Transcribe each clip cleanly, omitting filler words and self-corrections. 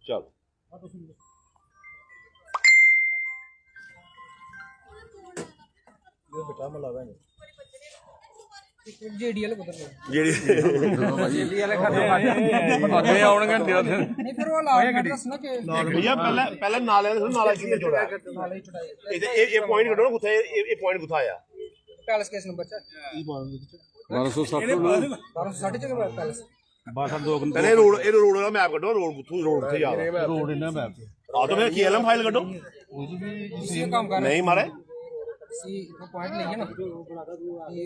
चल जेडीएल कुछ ਜਿਹੜੀ ਅੱਗੇ ਆਉਣਗੇ ਨਹੀਂ नहीं फिर वो लाल दसना कि भैया पहले पहले नाले से नाला कितने जोड़ा है नाले ही छुड़ाए ये पॉइंट कटो ना कुत्ता ये पॉइंट कुत्ता आया पैलेस केस नंबर च 1260 1260 जगह पैलेस पहले रोड ये रोड का मैप कटो रोड किथे जा रहा ਰੋਡ ਇਹਨਾਂ ਮੈਪ ਤੇ आ तो फिर केएलएम फाइल कटो ये काम कर नहीं मारे सी को पॉइंट लेंगे ना ये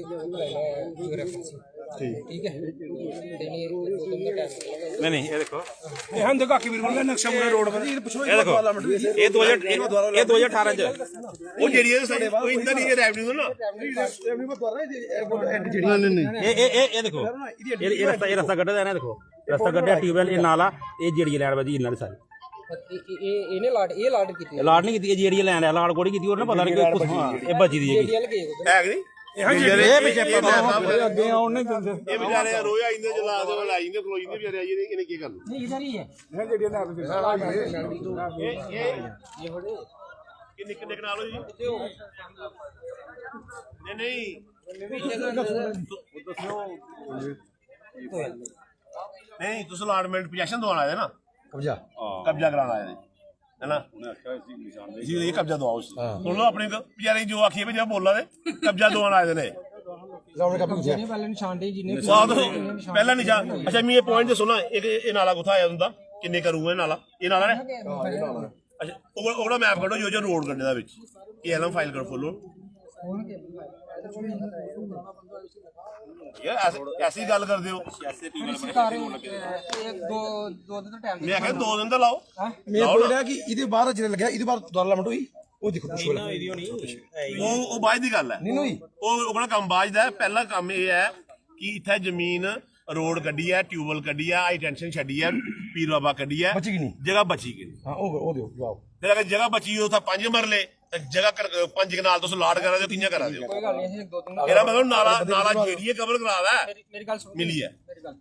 रेफरेंस ठीक है देनी है नहीं नहीं ये देखो ये हम देखो आके बिल्कुल नक्शा पूरा रोड पर ये पूछो ये देखो ये 2018 च वो जेडी वो इंदा नहीं है रेवेन्यू ना ये देखो ये रास्ता कटा है ना देखो रास्ता कटा ट्यूबवेल ये नाला ये जेडी लैंड बदी इन्ना सारी इन्हें लाड ये लाड की लाड नहीं की जेडी लैंड है लाड कोड़ी की और ना पता नहीं कुछ ये बची दी है जेडीएल के है कि नहीं ये पीछे ਅੱਗੇ ਆਉਣ ਨਹੀਂ ਦਿੰਦੇ ये बेचारे रोज आइंदे जला दे लाई इंदे खलो इंदे बेचारे आई इन्हें की करना नहीं इधर ही है ये निक निक नालो जी नहीं नहीं तुस अलॉटमेंट पोजेशन दवाना आए ना कब्जा कराना आए है ना इसीलिए कब्जा दवाओ सुन लो अपने बेचारे जो आखिए भी जब बोला दे कब्जा दवाना आए ने पहले निशानदेही जिन्हें पहला निशान अच्छा मैं ये पॉइंट सुना एक ये नाला कुथा आया हुंदा किन्ने करूंगा ये नाला ने अच्छा ओड़ा मैप करो जो रोड करने दा विच ये एलएम फाइल कर फुल यार ऐसी गल कर दियो दो दो दिन टाइम मैं आखे 2 दिन तो लाओ ਮੈਂ ਬੋਲਿਆ ਕਿ ਇਹਦੇ ਬਾਹਰ ਜਿਹੜੇ ਲੱਗਿਆ ਇਹਦੇ ਬਾਹਰ ਦੁਆਰਾ ਲਮਟ ਹੋਈ ਉਹ ਦੇਖੋ ਪੁੱਛੋ ਉਹ ਬਾਅਦ ਦੀ ਗੱਲ ਹੈ ਨਹੀਂ ਨਹੀਂ ਉਹ ਆਪਣਾ ਕੰਮ ਬਾਅਦ ਦਾ ਪਹਿਲਾ ਕੰਮ ਇਹ ਹੈ ਕਿ ਇੱਥੇ ਜ਼ਮੀਨ ਰੋਡ ਕੱਢੀ ਹੈ ਟਿਊਬਲ ਕੱਢੀ ਹੈ ਹਾਈ ਟੈਂਸ਼ਨ ਛੱਡੀ ਹੈ ਪੀਰ ਬਾਬਾ ਕੱਢੀ ਹੈ ਬਚੀ ਕਿ ਨਹੀਂ ਜਗ੍ਹਾ ਬਚੀ ਕਿ ਹਾਂ ਉਹ ਦਿਓ ਜਵਾਬ ਫਿਰ ਅਗਰ ਜਗ੍ਹਾ ਬਚੀ ਉੱਥੇ 5 ਮਰਲੇ ਤੇ ਜਗ੍ਹਾ 5 ਕਨਾਲ ਤੁਸੀਂ ਲਾਟ ਕਰਾ ਦਿਓ ਕਿੰਨਾ ਕਰਾ ਦਿਓ कोई गल नहीं दो दिन ਇਹਦਾ ਮਤਲਬ ਨਾਲਾ ਜਿਹੜੀ ਕਵਰ ਕਰਾਦਾ मेरी गल सुनो मिली है मेरी गल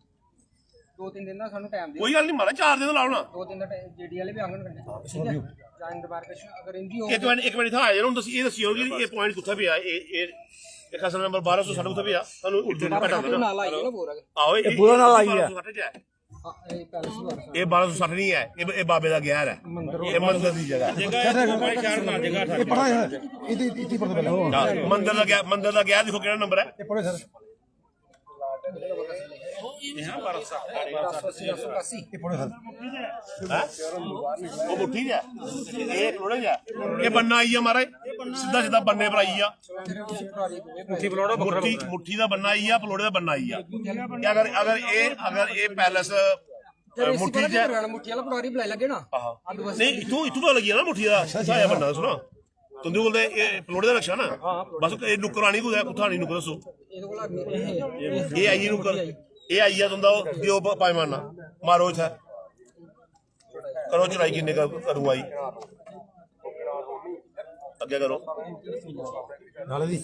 दो तीन दिन ਦਾ ਸਾਨੂੰ ਟਾਈਮ ਦਿਓ ਕੋਈ ਗੱਲ ਨਹੀਂ ਮਾਰਾ 4 ਦਿਨ ਲਾਉਣਾ दो दिन ਦਾ जेडीएल भी आंगन करने ठीक है जाइन डिमार्केशन अगर इंदी हो ਇੱਕ ਮਿੰਟ ਇੱਥੇ ਆ ਜਾਓ ਤੁਸੀਂ ਇਹ ਦੱਸਿਓ ਕਿ ਇਹ ਪੁਆਇੰਟ ਕਿੱਥੇ ਪਿਆ ਇਹ ਕਸਮ ਨੰਬਰ 1260 ਕਿੱਥੇ ਪਿਆ ਤੁਹਾਨੂੰ ਉੱਤੇ ਘਟਾ ਦੇਣਾ नाला आई है ना पूरा ਆਓ ਇਹ ਪੂਰਾ ਨਾਲ ਆਈ ਹੈ। 1260 ਚ ਹੈ ये पैलेस ही वाला ਇਹ 1260 ਨਹੀਂ ਹੈ ਇਹ ਬਾਬੇ ਦਾ ਗਹਿਰ ਹੈ ਇਹ ਮੰਦਰ ਦੀ ਜਗ੍ਹਾ ਹੈ ਇਹ ਪੜਾ ਹੈ ਇਹਦੀ ਇੱਥੇ ਪੜਦੇ ਪਹਿਲਾਂ ਉਹ ਮੰਦਰ ਦਾ ਗਹਿਰ ਦੇਖੋ ਕਿਹੜਾ ਨੰਬਰ ਹੈ ਇਹ ਪੜੇ ਸਰ ਇਹ 1280 ਇਹ ਪੜੇ ਸਰ ਉਹ ਮੁੱਠੀ ਜਾ ਇਹ ਲੋੜਾ ਜਾ ਇਹ ਬੰਨਾ ਆਈ ਆ ਮਹਾਰਾਜ ਸਿੱਧਾ ਸਿੱਧਾ ਬੰਨੇ ਪਰ ਆਈ ਆ ਮੁੱਠੀ ਦਾ ਬੰਨਾ ਆਈ ਆ ਪਲੋੜੇ ਦਾ ਬੰਨਾ ਆਈ ਆ ਕਿ ਅਗਰ ਇਹ ਪੈਲਸ ਮੁੱਠੀ ਚ मुठ्ठी वाला पटवारी बुलाए लगे ना ਨਹੀਂ ਇਥੋਂ ਤਾਂ ਲੱਗੀ ਆ ਨਾ ਮੁੱਠੀ ਦਾ ਸਾਇਆ ਬੰਨਾ ਸੁਣਾ ਤੁੰਦੇ ਬੋਲਦੇ ਇਹ ਪਲੋੜੇ ਦਾ ਨਕਸ਼ਾ ਨਾ ਬਸ ਇਹ ਨੁਕਰਾਣੀ ਕੋ ਕੁਥਾਣੀ ਨੂੰ ਦੱਸੋ ਇਹਦੇ ਕੋਲ ਇਹ ਆਈ ਨੂੰ ਇਹ ਆਈ ਆ ਤੁੰਦਾ ਦਿਓ ਪਾਇਮਾਨਾ ਮਾਰੋ ਇੱਥੇ ਕਰੋ ਚੜਾਈ ਕਿੰਨੇ ਕਰੂ ਆਈ ਅੱਗੇ ਕਰੋ ਨਾਲੇ ਦੀ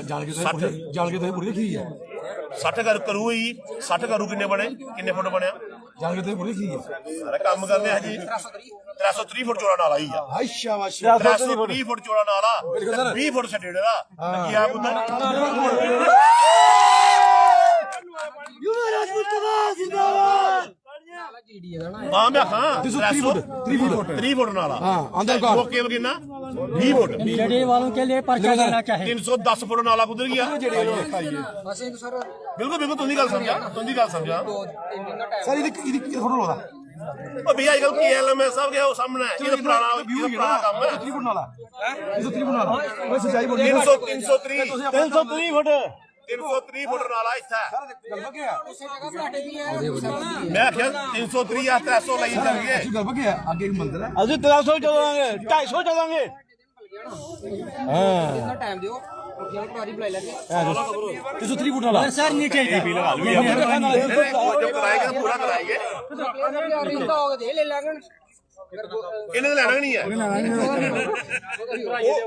ਜਾਣ ਕੇ ਤੁਸੀਂ ਪੂਰੀ ਰੱਖੀ ਹੈ 60 ਕਰੂ ਹੀ 60 ਕਰੂ ਕਿੰਨੇ ਬਣੇ ਕਿੰਨੇ ਫੁੱਟ ਬਣਿਆ ਜਾਣ ਕੇ ਤੁਸੀਂ ਪੂਰੀ ਰੱਖੀ ਹੈ ਸਾਰਾ ਕੰਮ ਕਰਦੇ ਆ ਜੀ 330 ਫੁੱਟ ਚੌੜਾ ਨਾਲਾ ਹੀ ਆ ਆਇਸ਼ਾ ਵਾਸ਼ਾ 330 ਫੁੱਟ ਚੌੜਾ ਨਾਲਾ 20 ਫੁੱਟ ਛੱਡੇ ਦਾ ਕੀ ਆ ਬੁੱਧਾ ਯੁਵਰਾਜ ਮੁਸਤਫਾ ਜ਼ਿੰਦਾਬਾਦ जेडीएल ना ਹਾਂ ਮੈਂ ਖਾਂ 330 ਫੁੱਟ 3 ਫੁੱਟ ਨਾਲਾ ਹਾਂ ਅੰਦਰ ਘਰ ਉਹ ਕੇਵਲ ਕਿੰਨਾ 20 ਫੁੱਟ जेडीएल वालों के लिए पर्चा देना चाहिए 310 ਫੁੱਟ ਨਾਲਾ ਕੁਦਰ ਗਿਆ बस एक सर ਬਿਲਕੁਲ ਤੁਸੀਂ ਗੱਲ ਸਮਝਾ दो तीन दिन का टाइम ਸਰ ਇਹਦੀ ਫੋਟੋ ਲਾਦਾ ਉਹ ਵੀ ਅੱਜ ਕੱਲ ਕੀ ਐਲਐਮਐਸ ਸਭ ਗਿਆ ਉਹ ਸਾਹਮਣੇ ਹੈ ਇਹ ਪੁਰਾਣਾ ਕੰਮ ਹੈ 330 ਫੁੱਟ ਨਾਲਾ 330 ਫੁੱਟ ਨਾਲਾ ਉਹ ਸੱਚਾਈ ਬੋਲੀ 330 ਫੁੱਟ 330 ਫੁੱਟ ਨਾਲਾ ਇੱਥੇ ਗੱਲ ਬਕਿਆ उसी जगह साडे भी है ਮੈਂ ਆਖਿਆ 330 ਆ 300 ਲਈ ਜਾਣਗੇ ਅਸੀਂ ਗੱਲ ਬਕਿਆ ਅੱਗੇ ਇੱਕ ਮੰਦਰ ਹੈ ਅਸੀਂ 300 ਚਲਾਵਾਂਗੇ 250 ਚਲਾਵਾਂਗੇ कितना टाइम दियो मुठ्ठी वाला पटवारी बुलाए लगे 330 ਫੁੱਟ ਨਾਲਾ सर नीचे जो कराएंगे तो पूरा कराएंगे ले लेंगे ਇਹਨੇ ਤਾਂ ਲੈਣਾ ਨਹੀਂ ਹੈ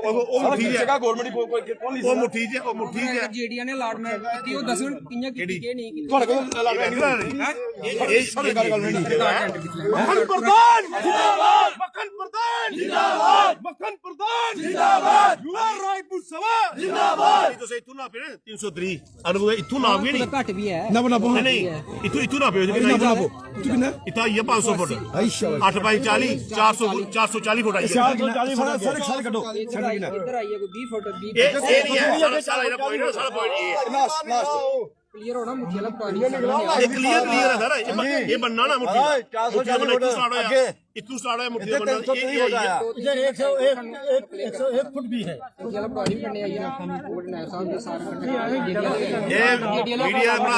ਉਹ ਮੁੱਠੀ ਚ ਜਗ੍ਹਾ ਗਵਰਨਮੈਂਟ ਕੋਈ ਕੌਣ ਨਹੀਂ ਉਹ ਮੁੱਠੀ ਚ ਉਹ ਮੁੱਠੀ ਚ ਜੀਡੀਆ ਨੇ ਅਲਾਟਮੈਂਟ ਕੀਤੀ ਉਹ ਦੱਸਣ ਕਿੰਨੇ ਕੀਤੀ ਕਿ ਨਹੀਂ ਕੀਤੀ ਤੁਹਾਡੇ ਕੋਲ ਅਲਾਟਮੈਂਟ ਇਹ ਸਾਡੇ ਗੱਲ ਨਹੀਂ ਮੱਖਣ ਪ੍ਰਧਾਨ ਜਿੰਦਾਬਾਦ ਮੱਖਣ ਪ੍ਰਧਾਨ ਜਿੰਦਾਬਾਦ ਮੱਖਣ ਪ੍ਰਧਾਨ ਜਿੰਦਾਬਾਦ ਯੂ ਆਰ ਰਾਏਪੁਰ ਸਵਾ ਜਿੰਦਾਬਾਦ ਤੁਸੀਂ ਇੱਥੋਂ ਨਾ ਪਏ 330 ਅਨੁਭਵ ਇੱਥੋਂ ਨਾ ਵੀ ਨਹੀਂ ਘੱਟ ਵੀ ਹੈ ਨਾ ਬਣਾ ਬੋ ਨਹੀਂ ਇੱਥੋਂ ਨਾ ਪਿਓ ਨਾ ਬਣਾ ਬੋ ਤੂੰ ਕਿੰਨਾ ਇੱਥਾ ਹੀ 500 ਫੁੱਟ ਆਇਸ਼ਾ 8 ਬਾਈ 40 440 ਫੁੱਟ ਆਈ ਸਾਲ ਕੱਢੋ ਇੱਧਰ ਇੱਧਰ ਆਈ ਹੈ ਕੋਈ 20 ਫੁੱਟ 20 ਇਹ ਨਹੀਂ ਹੈ ਸਾਰਾ ਇਹਦਾ ਪੁਆਇੰਟ ਸਾਰਾ ਪੁਆਇੰਟ ਇਹ ਲਾਸਟ ਕਲੀਅਰ ਹੋਣਾ ਮੁੱਠੀ ਵਾਲਾ ਪਾਣੀ ਇਹ ਕਲੀਅਰ ਹੈ ਸਰ ਇਹ ਬੰਨਾ ਨਾ ਮੁੱਠੀ 440 ਫੁੱਟ ਅੱਗੇ ਇੱਥੋਂ ਸਟਾਰਟ ਹੋਇਆ ਮੁੱਠੀ ਦਾ ਬੰਨਾ ਇਹ ਆਈ इधर 101 फुट भी है। ਮੁੱਠੀ ਵਾਲਾ ਪਾਣੀ ਕੰਨੇ ਆਈ ਨਾ ਕੋਡ ਨਾ ਸਾਹਿਬ ਦੇ ਸਾਰੇ ਇਹ ਮੀਡੀਆ ਬਣਾ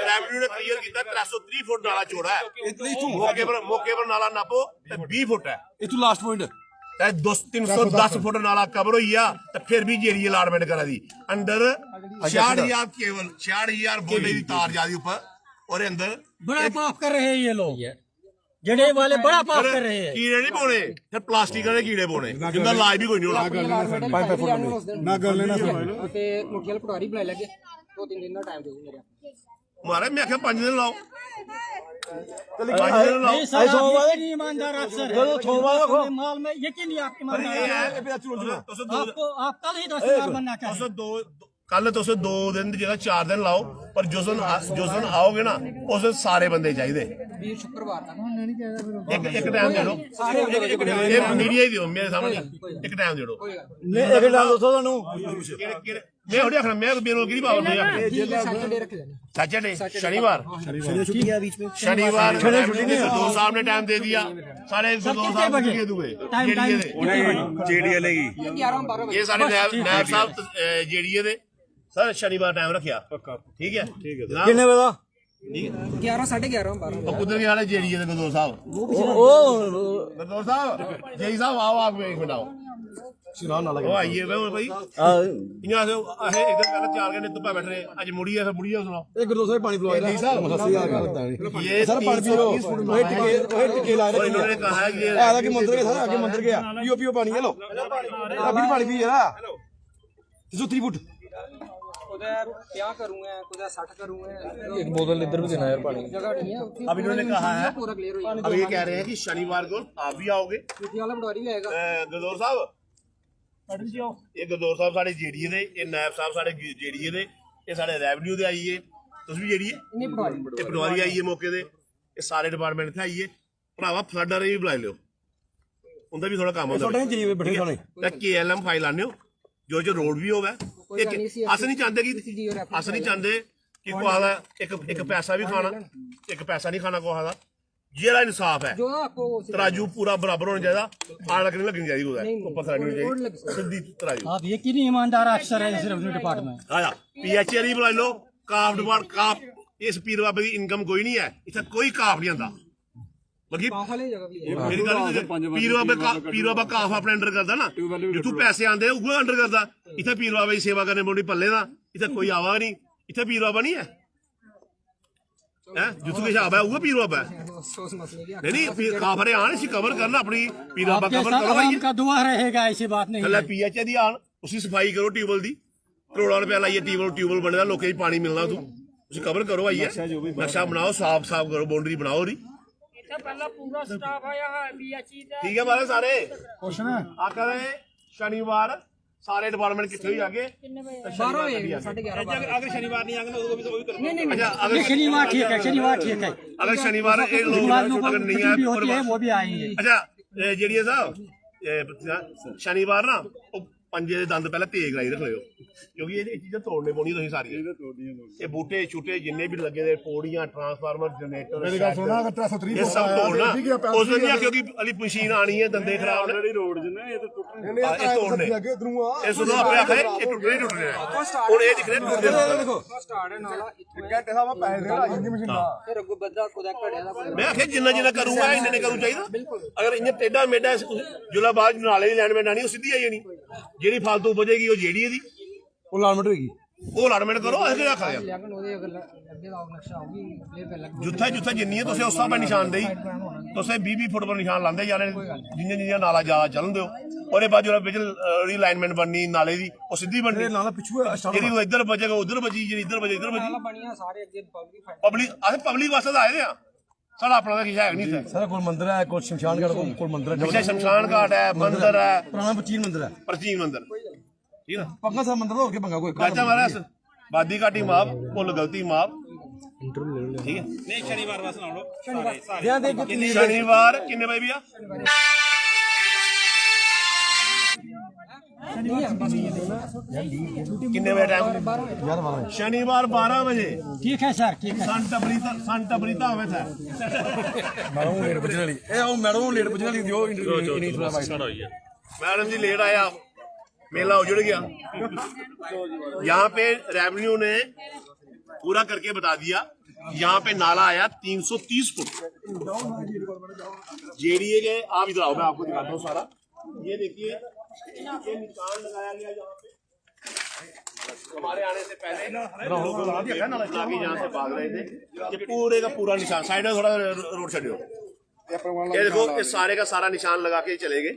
ਰੈਵਨਿਊ ਨੇ ਕਲੀਅਰ ਕੀਤਾ 330 ਫੁੱਟ ਨਾਲਾ ਚੌੜਾ ਹੈ ਮੌਕੇ ਪਰ ਨਾਲਾ ਨਾਪੋ ਤੇ 20 ਫੁੱਟ ਹੈ ਇਥੋਂ ਲਾਸਟ ਪੁਆਇੰਟ ਤੇ 310 ਫੁੱਟ ਨਾਲਾ ਕਵਰ ਹੋਈ ਆ ਤੇ ਫਿਰ ਵੀ ਜਿਹੜੀ ਅਲਾਟਮੈਂਟ ਕਰਾ ਦੀ ਅੰਦਰ 66000 ਕੇਵਲ 66000 ਬੋਲੇ ਦੀ ਤਾਰ ਜਾ ਦੀ ਉੱਪਰ ਔਰ ਅੰਦਰ बड़ा पाप कर रहे हैं ये लोग, जड़े वाले बड़ा पाप कर रहे हैं। ਕੀੜੇ ਨਹੀਂ ਪਾਉਣੇ ਫਿਰ ਪਲਾਸਟਿਕ ਵਾਲੇ ਕੀੜੇ ਪਾਉਣੇ ਜਿੰਦਾ ਇਲਾਜ ਵੀ ਕੋਈ ਨਹੀਂ ਹੋਣਾ ਨਾ ਗੱਲ ਨਾ ਤੇ ਮੁੱਠੀ ਵਾਲਾ ਪਟਵਾਰੀ ਬੁਲਾ ਲੱਗੇ 2-3 ਦਿਨ ਦਾ ਟਾਈਮ ਦੇ ਮੇਰੇ ਮਾਰੇ ਮੈਂ ਆਖਿਆ 5 ਦਿਨ ਲਾਓ 5 ਦਿਨ ਲਾਓ नहीं सर, आप यकीनी ईमानदार अफसर हैं। अपने माल में यकीनी आप ईमानदार हैं। आपको आप कल ही 10,000 बनना चाहिए। ਕੱਲ ਤੁਸੀਂ 2 ਦਿਨ ਦੀ ਜਗ੍ਹਾ 4 ਦਿਨ ਲਾਓ ਪਰ ਜਿਸ ਦਿਨ ਆਓਗੇ ਨਾ ਉਸ ਦਿਨ ਸਾਰੇ ਬੰਦੇ ਚਾਹੀਦੇ ਵੀਰ ਸ਼ੁੱਕਰਵਾਰ ਤੱਕ ਇੱਕ ਟਾਈਮ ਦੇ ਦਿਓ ਇਹ ਮੀਡੀਆ ਹੀ ਦਿਓ ਮੇਰੇ ਸਾਹਮਣੇ ਇੱਕ ਟਾਈਮ ਦੇ ਦਿਓ ਇੱਕ ਗੱਲ ਦੱਸੋ ਤੁਹਾਨੂੰ ਮੈਂ ਉਹਦੇ ਆਖਣਾ ਮੈਂ ਬੇਰੋਜ਼ਗਾਰੀ ਬਾਬਤ ਨਹੀਂ ਆਖਣਾ ਸੈਟਰਡੇ ਰੱਖ ਲੈਣਾ सैटरडे शनिवार ਛੁੱਟੀ ਹੈ ਵਿੱਚ ਵਿੱਚ शनिवार दो साहब ने टाइम दे दिया साढ़े 2 साहब के दुए जेडीए लेगी 11-12 ये सारे नायब साहब जेडीए दे सर शनिवार टाइम रखिया ठीक है ਕਿੰਨੇ ਵਜੇ ਦਾ 11-11:30 12 तो उधर के वाले जेडीए दे गदौर साहब गदौर साहब जेई साहब आओ आप एक मिनट आओ ਸਿਰਾਂ ਨਾਲ ओ आइए भाई यहाँ से एकदम पहले 4 घंटे धुप्पा बैठ रहे आज मुड़िए फिर मुड़िए सुनाओ ਇਹ ਗੁਰਦੋਸ ਭਾਈ ਪਾਣੀ ਪਿਲਾਇਆ ਸਸੀ ਆ ਗਿਆ ये ਸਰ ਪਾਣੀ ਪੀਓ ਉਹ ਟਿੱਕੇ ਲਾ और ਰਹੇ इन्होंने कहा है कि ये ਆ ਕਿ ਮੰਦਰ ਗਿਆ ਸਰ ਅੱਗੇ ਮੰਦਰ ਗਿਆ ਪੀਓ ਪੀਓ ਪਾਣੀ ਹੈ ਲੋ ਅੱਗੇ ਪਾਣੀ ਪੀ ਯਾਰ 330 ਫੁੱਟ ਉਹਦਾ 50 ਕਰੂੰਗਾ ਉਹਦਾ 60 ਕਰੂੰਗਾ ਇੱਕ ਬੋਤਲ ਇੱਧਰ ਵੀ ਦੇਣਾ ਯਾਰ ਪਾਣੀ ਜਗ੍ਹਾ ਨਹੀਂ ਹੈ ਉੱਥੇ अब इन्होंने कहा है ਪੂਰਾ ਕਲੀਅਰ ਹੋ ਜਾਣਾ अब ये कह रहे हैं कि शनिवार को आप भी आओगे ਮੁੱਠੀ ਵਾਲਾ ਪਟਵਾਰੀ ਵੀ ਆਏਗਾ ਗਦੌਰ ਸਾਹਿਬ ਇਹ ਗਦੌਰ ਸਾਹਿਬ ਸਾਡੇ ਜੇਡੀਏ ਦੇ ਇਹ ਨਾਇਬ ਸਾਹਿਬ ਸਾਡੇ ਜੇਡੀਏ ਦੇ ਇਹ ਸਾਡੇ ਰੈਵਨਿਊ ਦੇ ਆਈਏ ਤੁਸੀਂ ਵੀ ਜੇਡੀਏ ਨਹੀਂ ਪਟਵਾਰੀ ਇਹ ਪਟਵਾਰੀ ਆਈਏ ਮੌਕੇ ਦੇ ਇਹ ਸਾਰੇ ਡਿਪਾਰਟਮੈਂਟ ਇੱਥੇ ਆਈਏ ਭਰਾਵਾ ਫਲੱਡ ਵਾਲੇ ਵੀ ਬੁਲਾ ਲਿਓ ਉਹਦਾ ਵੀ ਥੋੜਾ ਕੰਮ ਹੁੰਦਾ ਤੁਹਾਡੇ ਜੀ ਬੈਠੇ ਸੋਣੇ ਤਾਂ KLM ਫਾਈਲ ਆਣੇ ਹੋ ਜੋ ਜੋ ਰੋਡ ਵੀ ਹੋਵੇ ਅਸ ਨਹੀਂ ਚਾਹੁੰਦੇ ਕਿ ਅਸ ਨਹੀਂ ਚਾਹੁੰਦੇ ਕਿ ਕੋਹਾ ਦਾ ਇੱਕ ਪੈਸਾ ਵੀ ਖਾਣਾ ਇੱਕ ਪੈਸਾ ਨਹੀਂ ਖਾਣਾ ਕੋਹਾ ਦਾ ਜਿਹੜਾ ਇਨਸਾਫ ਹੈ ਜੋ ਆਪਕੋ ਤਰਾਜੂ ਪੂਰਾ ਬਰਾਬਰ ਹੋਣਾ ਚਾਹੀਦਾ ਆਣ ਲੱਗਣੀ ਲੱਗਣੀ ਚਾਹੀਦੀ ਉਹਦਾ ਉੱਪਰ ਥਾਣੀ ਹੋਣੀ ਚਾਹੀਦੀ ਸਿੱਧੀ ਤਰਾਜੂ आप यकीनी ईमानदार अफसर हैं इस रेवेन्यू डिपार्टमेंट। ਆਇਆ PHR ਹੀ ਬੁਲਾ ਲਓ ਕਾਫ ਡਿਪਾਰਟ ਕਾਫ ਇਸ ਪੀਰ ਬਾਬੇ ਦੀ ਇਨਕਮ ਕੋਈ ਨਹੀਂ ਹੈ ਇੱਥੇ ਕੋਈ ਕਾਫ ਨਹੀਂ ਆਂਦਾ ਬਾਕੀ ਵਾਲੇ ਜਗ੍ਹਾ ਵੀ ਹੈ ਮੇਰੀ ਗੱਲ ਪੀਰ ਬਾਬਾ ਕਾਫ ਆਪਣੇ ਅੰਡਰ ਕਰਦਾ ਨਾ ਜਿੱਥੋਂ ਪੈਸੇ ਆਂਦੇ ਉਹ ਅੰਡਰ ਕਰਦਾ ਇੱਥੇ ਪੀਰ ਬਾਬਾ ਦੀ ਸੇਵਾ ਕਰਨੇ ਪੌਂਦੀ ਪੱਲੇ ਦਾ ਇੱਥੇ ਕੋਈ ਆਵਾ ਨਹੀਂ ਇੱਥੇ ਪੀਰ ਬਾਬਾ ਨਹੀਂ ਹੈ ਜਿੱਥੋਂ ਕਿ ਹਿਸਾਬ ਹੈ ਉਹ ਪੀਰ ਬਾਬਾ ਹੈ ਅਫਸੋਸ ਮਸਲੇ ਕੀ ਨਹੀਂ ਪੀਰ ਕਾਫਰੇ ਆਣ ਅਸੀਂ ਕਵਰ ਕਰਨਾ ਆਪਣੀ ਪੀਰ ਬਾਬਾ आपके ਕਵਰ साथ ਕਰੋ आवाम का दुआ रहेगा, ऐसी बात नहीं ਥੱਲੇ है। PHA ਦੀ ਆਣ ਉਸੇ ਸਫਾਈ ਕਰੋ ਟਿਊਬਲ ਦੀ ਕਰੋੜਾਂ ਰੁਪਏ ਲਾਈਏ ਟਿਊਬਲ ਬਣੇਗਾ ਲੋਕਾਂ ਦੀ ਪਾਣੀ ਮਿਲਣਾ ਤੁਸੀਂ ਕਵਰ ਕਰੋ ਆਈਏ ਨਕਸ਼ਾ ਬਣਾਓ ਸਾਫ਼ ਕਰੋ ਬਾਉਂਡਰੀ ਬਣਾਓ ਦੀ ਪਹਿਲਾਂ ਪੂਰਾ ਸਟਾਫ ਆਇਆ ਹੈ BHE ਦਾ ਠੀਕ ਹੈ ਬਾਰੇ ਸਾਰੇ ਕੁਛ ਨਾ ਆਕਰੇ ਸ਼ਨੀਵਾਰ ਸਾਰੇ ਡਿਪਾਰਟਮੈਂਟ ਕਿੱਥੇ ਹੋਈ ਆਗੇ 12 ਵਜੇ 11:30 ਅਗਰ ਸ਼ਨੀਵਾਰ ਨਹੀਂ ਆਂਗੇ ਉਹ ਵੀ नहीं नहीं अच्छा ये शनिवार ठीक है, शनिवार ठीक है। अगर शनिवार ये लोग शनिवार को अगर नहीं छुट्टी भी आए होती है, वो भी आएंगे। अच्छा ਜਿਹੜੀ ਸਾਹਿਬ ਸ਼ਨੀਵਾਰ ਨਾ ਉਹ ਪੰਜੇ ਦੇ ਦੰਦ ਪਹਿਲਾਂ ਤੇਜ਼ ਕਰਾਈ ਰੱਖ ਲਿਓ ਕਿਉਂਕਿ ਇਹ ਚੀਜ਼ਾਂ ਤੋੜਨੇ ਪਾਉਣੀ ਤੁਸੀਂ ਸਾਰੀਆਂ ਇਹ ਬੂਟੇ ਛੂਟੇ ਜਿੰਨੇ ਵੀ ਲੱਗੇ ਦੇ ਪੌੜੀਆਂ ਟਰਾਂਸਫਾਰਮਰ ਜਨਰੇਟਰ ਮੇਰੀ ਗੱਲ ਸੁਣਾ ਅਗਰ 330 ਇਹ ਸਭ ਤੋੜਨਾ ਉਸ ਦਿਨ ਨਹੀਂ ਕਿਉਂਕਿ ਅਲੀ ਮਸ਼ੀਨ ਆਣੀ ਹੈ ਦੰਦੇ ਖਰਾਬ ਨੇ ਜਿਹੜੀ ਰੋਡ ਜਿੰਨਾ ਇਹ ਤਾਂ ਟੁੱਟਣੇ ਇਹ ਤੋੜਨੇ ਅੱਗੇ ਇਧਰੋਂ ਆ ਇਹ ਸੁਣੋ ਆਪੇ ਆਖੇ ਇਹ ਟੁੱਟਣੇ ਟੁੱਟਣੇ ਹੁਣ ਇਹ ਦਿਖ ਰਿਹਾ ਟੁੱਟਦੇ ਦੇਖੋ ਸਟਾਰਟ ਹੈ ਨਾਲਾ ਇੱਥੋਂ ਘੰਟੇ ਸਾਹਿਬ ਪੈਸੇ ਦੇਣਾ ਇੰਨੀ ਮਸ਼ੀਨ ਦਾ ਫਿਰ ਅੱਗੋਂ ਬੱਦਾ ਕੋਦਾ ਘੜਿਆ ਦਾ ਮੈਂ ਆਖਿਆ ਜਿੰਨਾ ਕਰੂੰਗਾ ਇੰਨੇ ਨੇ ਕਰੂ ਚਾਹੀਦਾ ਅਗਰ ਇੰਨੇ ਟੇਡਾ ਮੇਡਾ ਜੁਲਾਬਾਦ ਨਾਲੇ ਦੀ ਲੈਂਡਮੈਂਟ ਆਣੀ ਉਹ ਸਿੱਧੀ ਆ ਜਾਣੀ ਜਿਹੜੀ ਫालतू ਬਚੇਗੀ ਉਹ ਜਿਹੜੀ ਇਹਦੀ ਉਹ ਲਾਲਮਟ ਹੋਏਗੀ ਉਹ ਅਲਾਟਮੈਂਟ ਕਰੋ ਅਸੀਂ ਰੱਖ ਰਹੇ लेकिन ਉਹਦੇ ਅਗਰ ਲੱਗੇ ਦਾ ਨਕਸ਼ਾ ਹੋਗੀ ਫਿਰ ਤੇ ਲੱਗ ਜਿੱਥੇ ਜਿੱਥੇ ਜਿੰਨੀ ਤੁਸੀਂ ਉਸ ਹਿਸਾਬ ਨਾਲ ਨਿਸ਼ਾਨਦੇਹੀ ਤੁਸੀਂ 20 ਫੁੱਟ ਪਰ ਨਿਸ਼ਾਨ ਲਾਉਂਦੇ ਜਾਣੇ ਜਿੰਨੇ ਜਿੰਨੇ ਨਾਲਾ ਜ਼ਿਆਦਾ ਚੱਲਣ ਦਿਓ ਉਹਦੇ ਬਾਅਦ ਜਿਹੜਾ ਵਿੱਚ ਰੀਲਾਈਨਮੈਂਟ ਬਣਨੀ ਨਾਲੇ ਦੀ ਉਹ ਸਿੱਧੀ ਬਣਨੀ ਨਾਲਾ ਪਿੱਛੂ ਜਿਹੜੀ ਉਹ ਇੱਧਰ ਬਚੇਗਾ ਉਧਰ ਬਚੀ ਜਿਹੜੀ ਇੱਧਰ ਬਚੇ ਇੱਧਰ ਬਚੀ ਬਣੀਆਂ ਸਾਰੇ ਅੱਗੇ ਪਬਲਿਕ ਪਬਲਿਕ ਵਾਸਤੇ ਤਾਂ ਆਏ ਦੇ ਆ ਸਾਡਾ ਆਪਣਾ ਤਾਂ ਕਿਸੇ ਹੈ ਨਹੀਂ ਇੱਥੇ ਸਾਰਾ ਕੋਲ ਮੰਦਿਰ ਹੈ ਕੋਲ ਸ਼ਮਸ਼ਾਨ ਘਾਟ ਕੋਲ ਮੰਦਿਰ ਹੈ ਪਿੱਛੇ ਸ਼ਮਸ਼ਾਨ ਘਾਟ ਹੈ ਮੰਦਿਰ ਹੈ ਪੁਰਾਣਾ ਪ੍ਰਾਚੀਨ ਮੰਦਿਰ ਹੈ ਪ੍ਰਾਚੀਨ ਮੰਦਿਰ ਠੀਕ ਹੈ ਪੰਗਾ ਸਾਹਿਬ ਮੰਦਿਰ ਹੋਰ ਕੇ ਪੰਗਾ ਕੋਈ ਚਾਚਾ ਮਹਾਰਾਜ ਬਾਦੀ ਘਾਟੀ ਮਾਫ ਭੁੱਲ ਗਲਤੀ ਮਾਫ ਠੀਕ ਹੈ ਨਹੀਂ ਸ਼ਨੀਵਾਰ ਵਾਸਤੇ ਲਾਉਣ ਸਾਰੇ ਸਾਰੇ ਧਿਆਨ ਦੇ ਕਿੰਨੀ ਸ਼ਨੀਵਾਰ ਕਿੰਨੇ ਵਜੇ ਭਈਆ कितने बजे टाइम शनिवार 12 बजे ठीक है सर ठीक है संत बरीता हमें था ਮੈਡਮ ਲੇਟ ਪੁੱਜਣ ਵਾਲੀ ਇਹ ਉਹ ਮੈਡਮ ਲੇਟ ਪੁੱਜਣ ਵਾਲੀ ਦਿਓ ਇੰਟਰਵਿਊ ਥੋੜਾ ਵਾਈਸ मैडम जी लेट आया मेला उजड़ गया यहाँ पे रेवेन्यू ने पूरा करके बता दिया यहाँ पे नाला आया 330 फुट जेडीए के आप इधर आओ मैं आपको दिखाता हूँ सारा ये देखिए ये निशान लगाया गया यहाँ पे हमारे आने से पहले आगे यहाँ से भाग रहे थे ये पूरे का पूरा निशान साइड में थोड़ा रोड छड़ियो ये देखो ये सारे का सारा निशान लगा के चले गए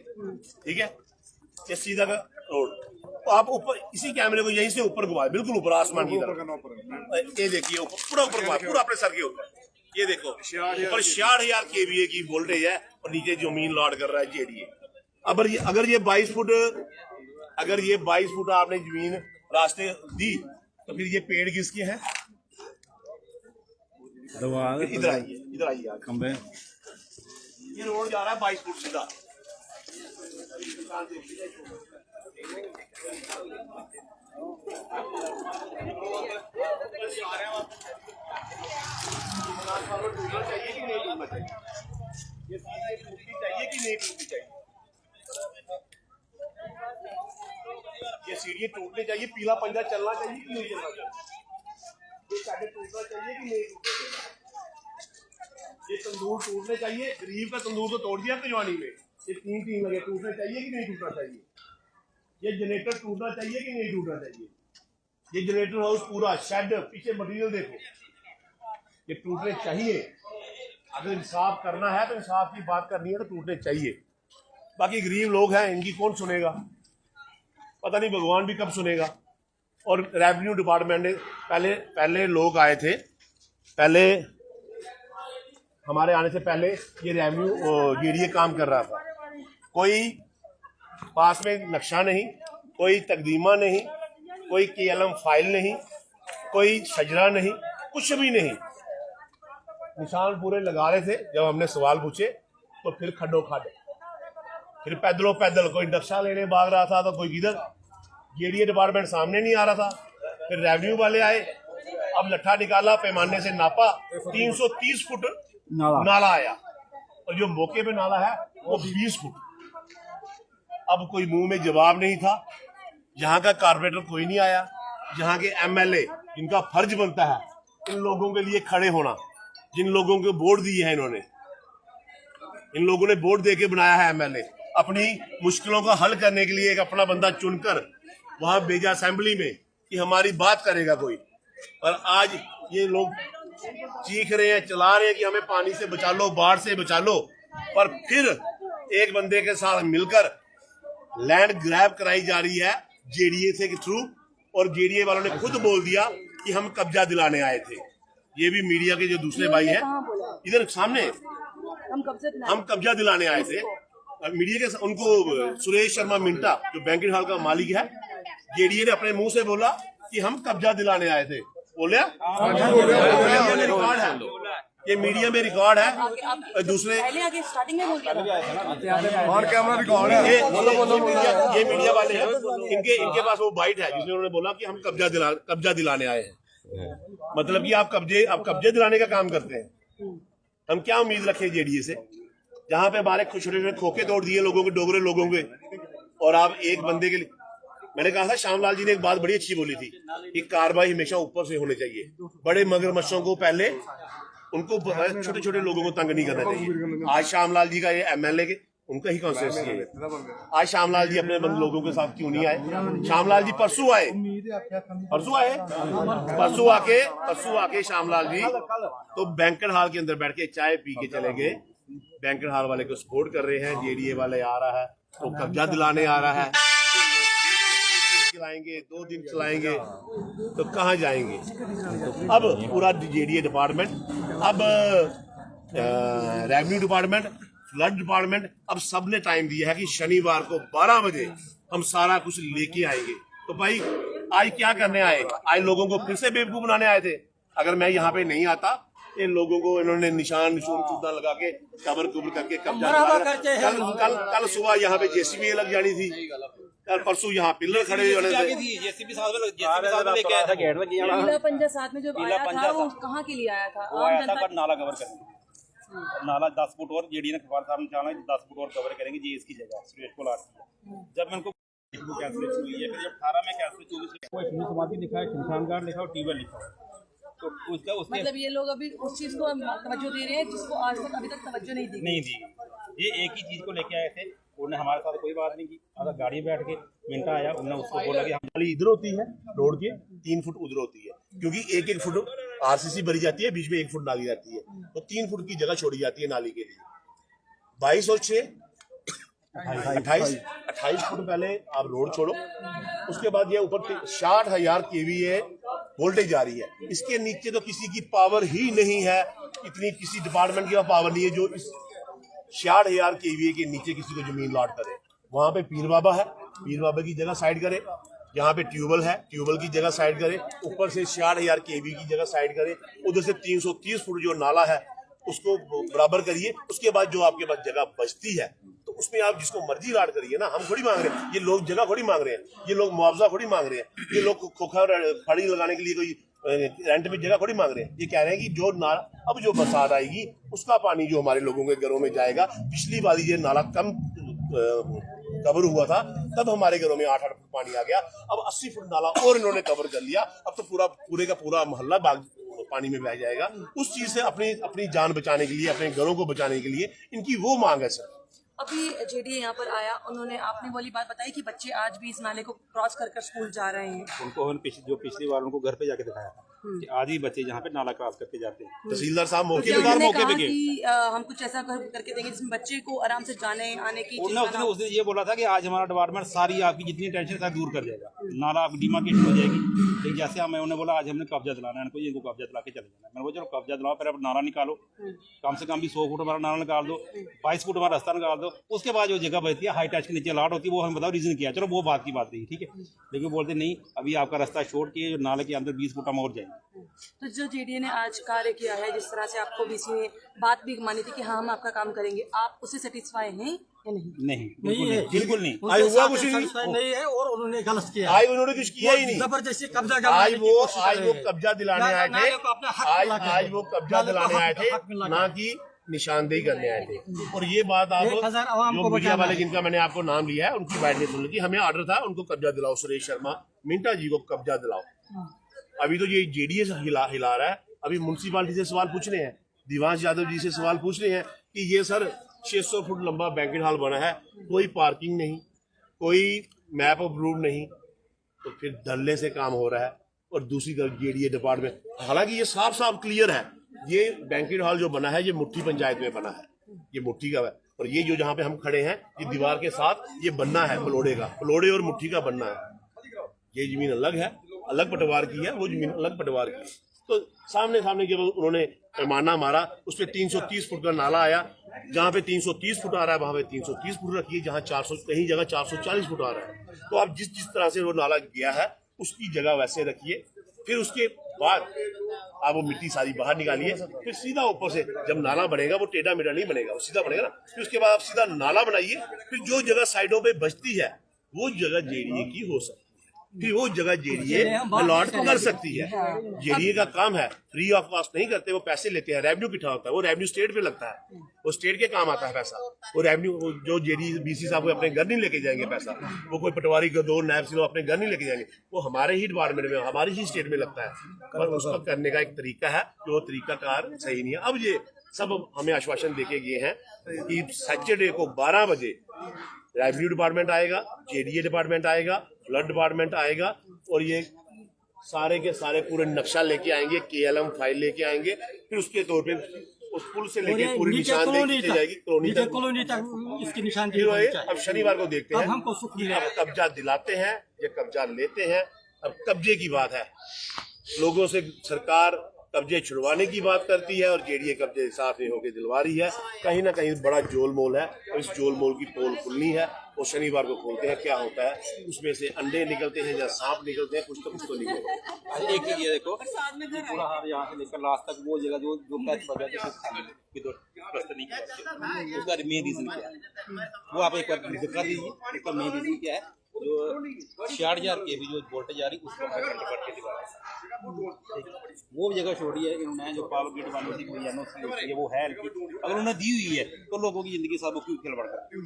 ठीक है ये सीधा का रोड तो आप ऊपर इसी कैमरे को यहीं से ऊपर घुमाए बिल्कुल ऊपर आसमान की तरफ ये देखिए ऊपर पूरा ऊपर घुमाए पूरा अपने सर के ऊपर ये देखो ऊपर 66,000 kVA की वोल्टेज है और नीचे जमीन लॉड कर रहा है जेडीए अगर ये 22 फुट अगर ये 22 फुट आपने जमीन रास्ते दी तो फिर ये पेड़ किसके हैं इधर आइए खंबे ये रोड जा रहा है 22 फुट सीधा चाहिए कि नहीं टूटना चाहिए ये टूटनी चाहिए कि नहीं टूटनी चाहिए ये सीढ़ी टूटनी चाहिए पीला पंजा चलना चाहिए कि नहीं चलना चाहिए ये साढ़े टूटना चाहिए कि नहीं टूटना चाहिए ये तंदूर टूटने चाहिए गरीब का तंदूर तो तोड़ दिया पिजवानी में ये तीन लगे टूटने चाहिए कि नहीं टूटना चाहिए ये जनरेटर टूटना चाहिए कि नहीं टूटना चाहिए ये जनरेटर हाउस पूरा शेड पीछे मटेरियल देखो ये टूटने चाहिए अगर इंसाफ करना है तो इंसाफ की बात करनी है तो टूटने चाहिए बाकी गरीब लोग हैं इनकी कौन सुनेगा पता नहीं भगवान भी कब सुनेगा और रेवेन्यू डिपार्टमेंट ने पहले लोग आए थे पहले हमारे आने से पहले ये रेवेन्यू जेडीए काम कर रहा था कोई पास में नक्शा नहीं कोई तकदीमा नहीं कोई केएलएम फाइल नहीं कोई सजरा नहीं कुछ भी नहीं निशान पूरे लगा रहे थे जब हमने सवाल पूछे तो फिर खड्डो खड्ड फिर पैदलों पैदल कोई नक्शा लेने भाग रहा था तो कोई किधर जेडीए डिपार्टमेंट सामने नहीं आ रहा था फिर रेवेन्यू वाले आए अब लट्ठा निकाला पैमाने से नापा 330 फुट नाला आया और जो मौके पे नाला है वो 20 फुट अब कोई मुंह में जवाब नहीं था यहाँ का कारपोरेटर कोई नहीं आया यहाँ के एमएलए जिनका फर्ज बनता है इन लोगों के लिए खड़े होना जिन लोगों को वोट दिए हैं इन्होंने इन लोगों ने वोट देके बनाया है एमएलए अपनी मुश्किलों का हल करने के लिए एक अपना बंदा चुनकर वहां भेजा असेंबली में कि हमारी बात करेगा कोई और आज ये लोग चीख रहे हैं चला रहे हैं कि हमें पानी से बचा लो बाढ़ से बचा लो पर फिर एक बंदे के साथ मिलकर लैंड ग्रैब कराई जा रही है जेडीए से के थ्रू और जेडीए वालों ने खुद बोल दिया कि हम कब्जा दिलाने आए थे ये भी मीडिया के जो दूसरे भाई हैं इधर सामने हम कब्जा दिलाने आए थे मीडिया के उनको सुरेश शर्मा मिंटा जो बैंकेट हॉल का मालिक है जेडीए ने अपने मुंह से बोला कि हम कब्जा दिलाने आए थे बोले रिकॉर्ड है ये मीडिया में रिकॉर्ड है दूसरे ऑन कैमरा रिकॉर्ड है ये मीडिया वाले हैं इनके पास वो बाइट है जिसमें उन्होंने बोला कि हम कब्जा दिलाने आए हैं मतलब कि आप कब्जे दिलाने का काम करते हैं हम क्या उम्मीद रखें जेडीए से जहां पे हमारे छोटे खोखे तोड़ दिए लोगों के डोगरे लोगों के और आप एक बंदे के लिए मैंने कहा था श्यामलाल जी ने एक बात बड़ी अच्छी बोली थी कि कार्रवाई हमेशा ऊपर से होनी चाहिए बड़े मगरमच्छों को पहले उनको छोटे छोटे लोगों को तंग नहीं करना चाहिए आज श्यामलाल जी का ये एमएलए के उनका ही कॉन्स्टिट्यूंसी है। आज श्यामलाल जी अपने लोगों के साथ क्यों नहीं आए? श्यामलाल जी परसों आए, परसों आके श्यामलाल जी तो बैंकेट हॉल के अंदर बैठ के चाय पी के चले गए। बैंकेट हॉल वाले को सपोर्ट कर रहे हैं, जेडीए वाले आ रहा है तो कब्जा दिलाने आ रहा है। चलाएंगे 2 दिन चलाएंगे तो कहाँ जाएंगे? अब पूरा जेडीए डिपार्टमेंट, अब रेवेन्यू डिपार्टमेंट, फ्लड डिपार्टमेंट, अब सबने टाइम दिया है कि शनिवार को 12 बजे हम सारा कुछ लेके आएंगे। तो भाई आज क्या करने आए? आज लोगों को फिर से बेवकूफ बनाने आए थे। अगर मैं यहाँ पे नहीं आता, इन लोगों को इन्होंने निशान चूना लगा के कबर कुबर करके कल सुबह यहाँ पे जेसीबी लग जानी थी, कल परसों यहाँ पिलर खड़े होने थे। जेसीबी साथ में लेके आया था, गेट लगी पीला पंजा साथ में जो आया था वो कहाँ के लिए आया था? वो आया था पर नाला कवर करने। नाला 10 फुट और जेडी ने अखबार साहब ने चाहा 10 फुट और कवर करेंगे जी इसकी जगह सुरेश को लाट किया। जब मैं उनको कैंसिलेशन हुई है, फिर जब 18 में कैंसिल 24 में हिंदू समाधि लिखा है, शमशान घाट लिखा और ट्यूबवेल लिखा है, तो उसका उसके मतलब ये लोग अभी उस चीज को तवज्जो दे रहे हैं जिसको आज तक अभी तक तवज्जो नहीं दी। ये एक ही चीज को लेके आए थे, उन्होंने हमारे साथ कोई बात नहीं की। अगर गाड़ी बैठ के मिनटा आया, उन्होंने उसको बोला कि नाली इधर होती है रोड के, 3 फुट उधर होती है, क्योंकि 1-1 फुट आरसीसी भरी जाती है, बीच में 1 फुट नाली रहती है, तो 3 फुट की जगह छोड़ी जाती है नाली के लिए। 22 और 6 28 फुट पहले आप रोड छोड़ो, उसके बाद ये ऊपर 60,000 केवीए वोल्टेज आ रही है। इसके नीचे तो किसी की पावर ही नहीं है, इतनी किसी डिपार्टमेंट की पावर नहीं है जो इस 60,000 केवीए के नीचे किसी को जमीन लॉट करे। वहां पे पीर बाबा है, पीर बाबा की जगह साइड करे, यहाँ पे ट्यूबवेल है, ट्यूबवेल की जगह साइड करे, ऊपर से 60,000 केवी की जगह साइड करे, उधर से 330 फुट जो नाला है उसको बराबर करिए। उसके बाद जो आपके पास जगह बचती है तो उसमें आप जिसको मर्जी लाट करिए ना। हम थोड़ी मांग रहे हैं, ये लोग जगह थोड़ी मांग रहे हैं, ये लोग मुआवजा थोड़ी मांग रहे हैं, ये लोग खोखा फड़ी लगाने के लिए कोई रेंट में जगह थोड़ी मांग रहे हैं। ये कह रहे हैं कि जो नाला अब जो बरसात आएगी उसका पानी जो हमारे लोगों के घरों में जाएगा। पिछली बार ये नाला कम कवर हुआ था तब हमारे घरों में 8-8 फुट पानी आ गया, अब 80 फुट नाला और इन्होंने कवर कर लिया। अब तो पूरे का पूरा मोहल्ला बाग पानी में बह जाएगा। उस चीज से अपनी जान बचाने के लिए, अपने घरों को बचाने के लिए इनकी वो मांग है सर। अभी जेडीए यहाँ पर आया, उन्होंने आपने वाली बात बताई कि बच्चे आज भी इस नाले को क्रॉस कर स्कूल जा रहे हैं। उनको पिछली बार उनको घर पे जाके दिखाया था कि आज ही बच्चे यहाँ पे नाला क्रॉस करके जाते हैं। तहसीलदार साहब मौके पे गए, हम कुछ ऐसा करके देंगे जिसमें बच्चे को आराम से जाने आने की। उसने ये बोला था कि आज हमारा डिपार्टमेंट सारी आपकी जितनी टेंशन था दूर कर जाएगा, नाला आपकी डिमार्केशन हो जाएगी। लेकिन जैसे हमें उन्होंने बोला आज हमने कब्जा दिलाना है, इनको कब्जा दिला के चले जाना। मैंने बोला चलो कब्जा दिलाओ, फिर अब नाला निकालो, कम से कम भी 100 फुट हमारा नाला निकाल दो, 22 फुट हमारा रास्ता निकाल दो। उसके बाद जो जगह बचती है हाई टच के नीचे लाट होती है, वो हमें बताओ रीजन क्या है। चलो वो बात की बात रही, ठीक है। लेकिन बोलते नहीं, अभी आपका रास्ता छोड़ के जो नाले के अंदर 20 फुट हम और जाएंगे। तो जो जेडीए ने आज कार्य किया है, जिस तरह से आपको बीसी ने बात भी मानी थी कि हाँ हम आपका काम करेंगे, आप उससे सेटिस्फाई हैं या नहीं? नहीं, बिल्कुल नहीं। नहीं है और उन्होंने गलत किया। आज उन्होंने कुछ किया ही नहीं, जबरदस्ती कब्जा। आज वो कब्जा दिलाने आए थे, आज वो कब्जा दिलाने आए थे, ना कि निशानदेही करने आए थे। और ये बात आप जो मीडिया वाले जिनका मैंने आपको नाम लिया है उनकी बात नहीं सुन ली। हमें ऑर्डर था उनको कब्जा दिलाओ, सुरेश शर्मा मिंटा जी को कब्जा दिलाओ। अभी तो ये जेडीए हिला रहा है, अभी म्युनिसिपालिटी से सवाल पूछ रहे हैं, दिवांश यादव जी से सवाल पूछ रहे हैं कि ये सर 600 फुट लंबा बैंकेट हॉल बना है, कोई पार्किंग नहीं, कोई मैप अप्रूव नहीं, तो फिर धल्ले से काम हो रहा है। और दूसरी तरफ जेडीए डिपार्टमेंट, हालांकि ये साफ साफ क्लियर है, ये बैंकेट हॉल जो बना है ये मुट्ठी पंचायत में बना है, ये मुट्ठी का है। और ये जो जहाँ पे हम खड़े हैं ये दीवार के साथ ये बनना है पलोड़े का, पलोड़े और मुट्ठी का बनना है। ये जमीन अलग है, अलग पटवार की है, वो जमीन अलग पटवार की है। तो सामने जब उन्होंने पैमाना मारा उस पर 330 फुट का नाला आया, जहाँ पे 330 फुट आ रहा है वहाँ पे 330 फुट रखिए, जहाँ 400 कहीं जगह 440 फुट आ रहा है। तो आप जिस तरह से वो नाला गया है उसकी जगह वैसे रखिए। फिर उसके बाद आप वो मिट्टी सारी बाहर निकालिए, फिर सीधा ऊपर से जब नाला बनेगा वो टेढ़ा मेढ़ा नहीं बनेगा, वो सीधा बनेगा ना। फिर उसके बाद आप सीधा नाला बनाइए, फिर जो जगह साइडों पे बचती है वो जगह जेडीए की हो सकती है, फिर वो जगह जेडीए अलॉट कर सकती है। जेडीए का काम है, फ्री ऑफ कॉस्ट नहीं करते, वो पैसे लेते हैं, रेवेन्यू इकट्ठा होता है, वो रेवेन्यू स्टेट पे लगता है, वो स्टेट के काम आता है पैसा। वो रेवेन्यू जो जेडीए बीसी साहब अपने घर नहीं लेके जाएंगे पैसा, वो कोई पटवारी को 2 नैब से अपने घर नहीं लेके जाएंगे, वो हमारे ही डिपार्टमेंट में, हमारी ही स्टेट में लगता है। पर उसका करने का एक तरीका है, जो तरीका कार सही नहीं है। अब ये सब हमें आश्वासन देके गए हैं कि सैटरडे को 12 बजे रेवेन्यू डिपार्टमेंट आएगा, जेडीए डिपार्टमेंट आएगा, फ्लड डिपार्टमेंट आएगा और ये सारे के सारे पूरे नक्शा लेके आएंगे, KLM फाइल लेके आएंगे। फिर उसके तौर पे उस पुल से लेके पूरी निशानदेही की जाएगी कॉलोनी तक इसकी निशानदेही फिर होनी ये चाहिए। अब शनिवार को देखते हैं, अब हमको सुख मिलेगा। अब कब्जा दिलाते हैं या कब्जा लेते हैं। अब कब्जे की बात है, लोगों से सरकार कब्जे छुड़वाने की बात करती है और जेडीए कब्जे साफ होकर दिलवा रही है। कहीं ना कहीं बड़ा जोल मोल है और इस जोल मोल की पोल खुलनी है और शनिवार को खोलते हैं। क्या होता है उसमें से अंडे निकलते हैं या सांप निकलते हैं, कुछ तो निकलेगा। एक चीज ये देखो, पूरा हार यहाँ से लेकर लास्ट तक वो जगह जो जो टच बचा है उसका मेन रीजन क्या है वो आप एक बार दिखा दीजिए। उसका मेन रीजन क्या है, जो 66,000 kV जो वोल्टेज आ रही उसको कट के दिखा वो जगह छोड़ी है इन्होंने, जो पावर ग्रिड वालों की कोई एनओसी होती है वो है, अगर उन्होंने दी हुई है तो लोगों की जिंदगी साथ वो क्यों खिलवाड़ करते हैं।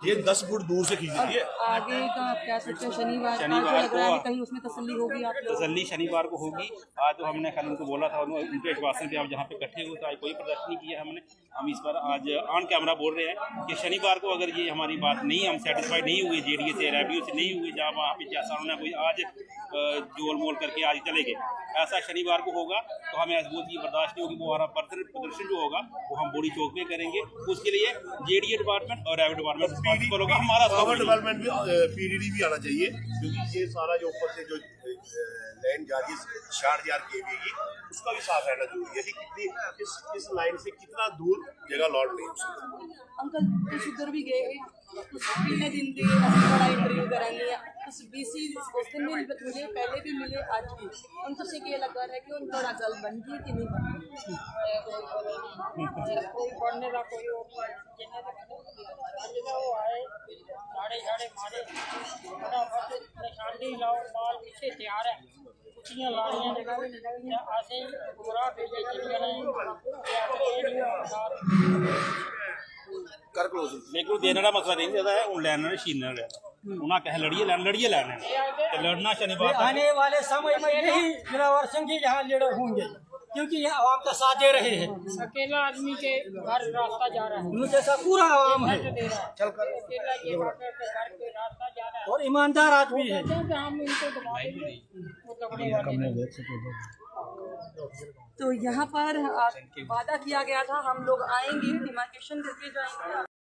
ये 10 फुट दूर से खींच रही है। आगे का आप क्या सोचते हैं? शनिवार को लग रहा है कि कहीं उसमें तसल्ली होगी आप लोग? तसल्ली शनिवार को होगी। आज तो हमने कल उनको बोला था, उनके आश्वासन पे आप जहाँ पे इकट्ठे हुए तो आज कोई प्रदर्शन नहीं किया हमने। हम इस पर आज ऑन कैमरा बोल रहे हैं कि शनिवार को अगर ये हमारी बात नहीं, हम सेटिस्फाइड नहीं हुए जेडीए से, रेवेन्यू से नहीं हुए, जहाँ वहाँ पे जैसा उन्होंने कोई आज जोल मोल करके आज चले गए, ऐसा शनिवार को होगा तो हमें वो चीज़ बर्दाश्त नहीं होगी। वो हमारा प्रदर्शन जो होगा वो हम बोरी चौक में करेंगे। उसके लिए जेडीए डिपार्टमेंट और रेवेन्यू डिपार्टमेंट होगा, हमारा पावर डिपार्टमेंट भी पीडीडी भी आना चाहिए, क्योंकि ये सारा जो ऊपर से जो लाइन जा रही है 66,000 kV की, उसका भी साफ रहना जरूरी है कि कितनी इस लाइन से कितना दूर जगह लौट नहीं हो सकती। अंकल कुछ उधर भी गए कुछ पहले दिन भी बड़ा इंटरव्यू करानी है, कुछ BC उस दिन भी मुझे पहले भी मिले, आज भी उनको से ये लगा रहा है कि उन थोड़ा गल बन गई कि नहीं कोई पढ़ने का कोई वो आए साढ़े मारे फटाफट निशानी लाओ, माल पीछे तैयार है, कुचियाँ लानियाँ ऐसे पूरा भेजे कर क्लोज लेकिन देने का मसला नहीं ज्यादा है, उन लैंड शीन उन्हें कहे लड़िए लैंड लड़ना शनिवार आने वाले समय में यही दिलावर सिंह जी यहाँ लीडर होंगे, क्योंकि यहाँ आवाम का साथ दे रहे हैं। अकेला आदमी के घर रास्ता जा रहा है, उनके साथ पूरा आवाम है अकेला ये वोटर के घर पे रास्ता जा रहा है और ईमानदार आदमी है। तो हम इनको दबाएंगे वो तगड़े वाले। तो यहाँ पर वादा किया गया था हम लोग आएंगे, डिमार्केशन करके जाएंगे।